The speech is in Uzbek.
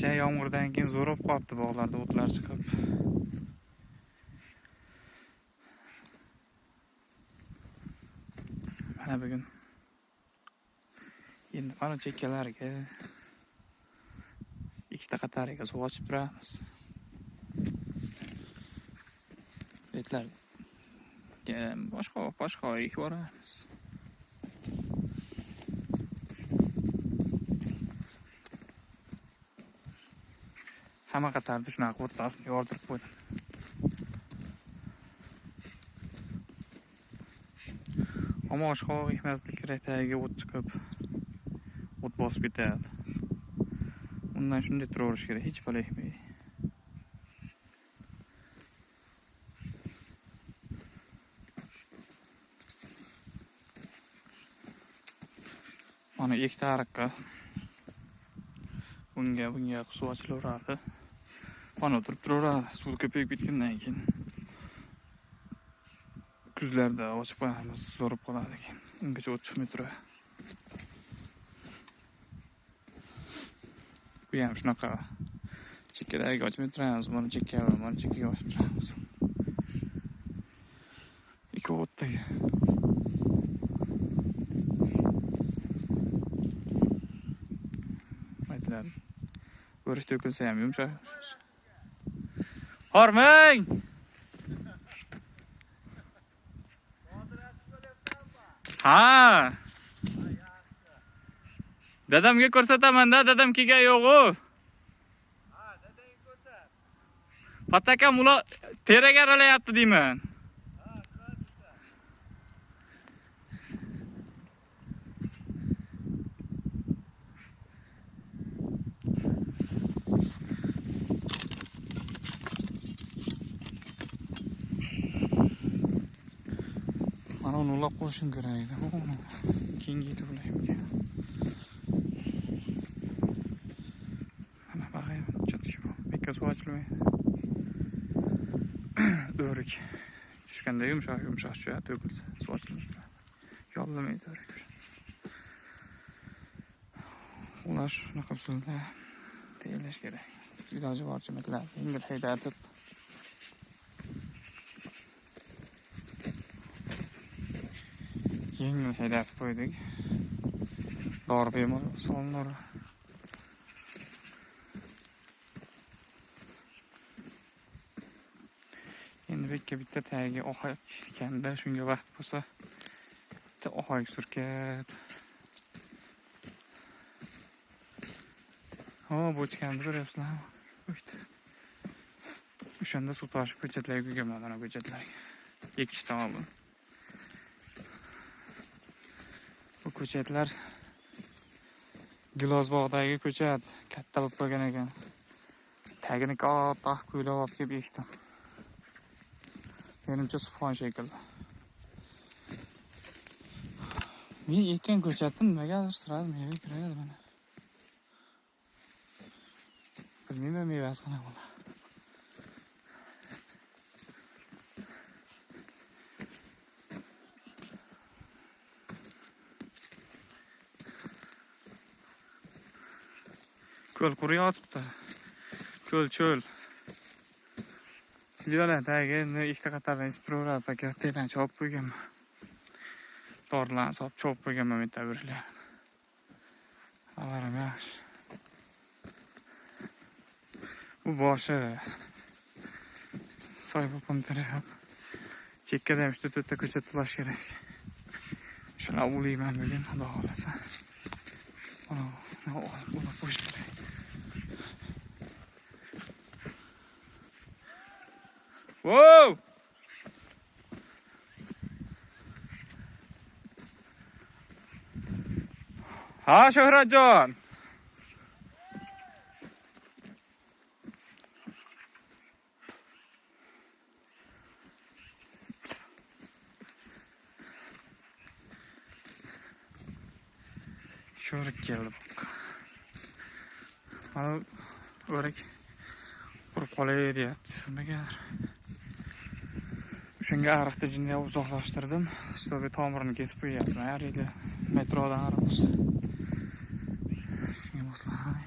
kecha yomg'irdan keyin zo'rab qolibdi bog'larda o'tlar chiqib. Mana bugun endi mana chekkalarga ikkita qatariga suv ochib turamiz. Betlarga boshqa ekib boramiz. Hamma qatarni shunaqa o'rtasiga yordirib qo'ydim. Ammo boshqa ekmaslik kerak, tagiga o't chiqib, o't bosib ketadi. Undan shunday turaverish kerak, hech balo ekmay. Mana ikkita ariqqa bunga suv ochilaveradi. Mana o'tirib turaveradi, suv ko'payib ketgandan keyin. Kuzlarda ochib qo'yamiz, zo'rib qoladi keyin. Ungacha o't chiqmay turadi. Bu ham shunaqa. Chekkadagi ochmay turamiz, mana chekkaga ochib turamiz. Ikki o'tdagi. Aytlar. Bo'rish to'kilsa ham yumshoq. Hormang! Ha! Dadamga ko'rsataman-da, dadam kelgan yo'q-ku. Ha, dadangga ko'rsat. Patakam ular teraga aralayapti deyman. Ha, ko'rsat. Mana uni ulab qo'yishim kerak edi. Keyingi yetib olishimga. Mana bag'ayim chatki bu. Bekka suv ochilmaydi. O'rik. Tushganda yumshoq tushadi, to'kilsa suv ochilmaydi. Yollamaydi o'rik. Ular shunaqa usulda tayyorlash kerak. Iloji boricha metlar yengil haydatib yengil haydatib qo'ydik. Dori bemalol solinadi. Endi bekka bitta tagiga oxak ekanda, shunga vaqt bo'lsa bitta oxak surkat. Bochkani ko'ryapsizlarmi? O'tdi. O'shanda suv toshib ko'chatlarga qo'yganman, mana ko'chatlarga. Ekishdan oldin. Bu ko'chatlar Gilozbog'dagi ko'chat katta bo'lib qolgan ekan. Tagini katta qo'ylab olib kelib ekdim. Menimcha sufon shekilli. Men ekkan ko'chatim nimagadir sirasi meva kiraveradi mana. Bilmayman mevasi qanaqa bo'ladi. Ko'l quriyotibdi. Ko'l cho'l. Sizlar tagiga ikkita qatardan isprovrad paketdan chopib qo'yganman. Torlarni solib chopib qo'yganman metaverlar. Avarim yaxshi. Bu boshi soy bo'lib chekkada ham 3-4 ta ko'chat ulash kerak. Shuni ulayman bugun, xudo xolasa. Mana ulab qo'yish kerak. Wow! Ha, Shohratjon. Sho'rik keldi. Mana o'rik qurib qolay deyapti. Nimaga? Shunga ariqni jinni uzoqlashtirdim. Shunga tomirini kesib qo'yapman. Har yili metrodan ariq bo'lsa. Shunga moslab.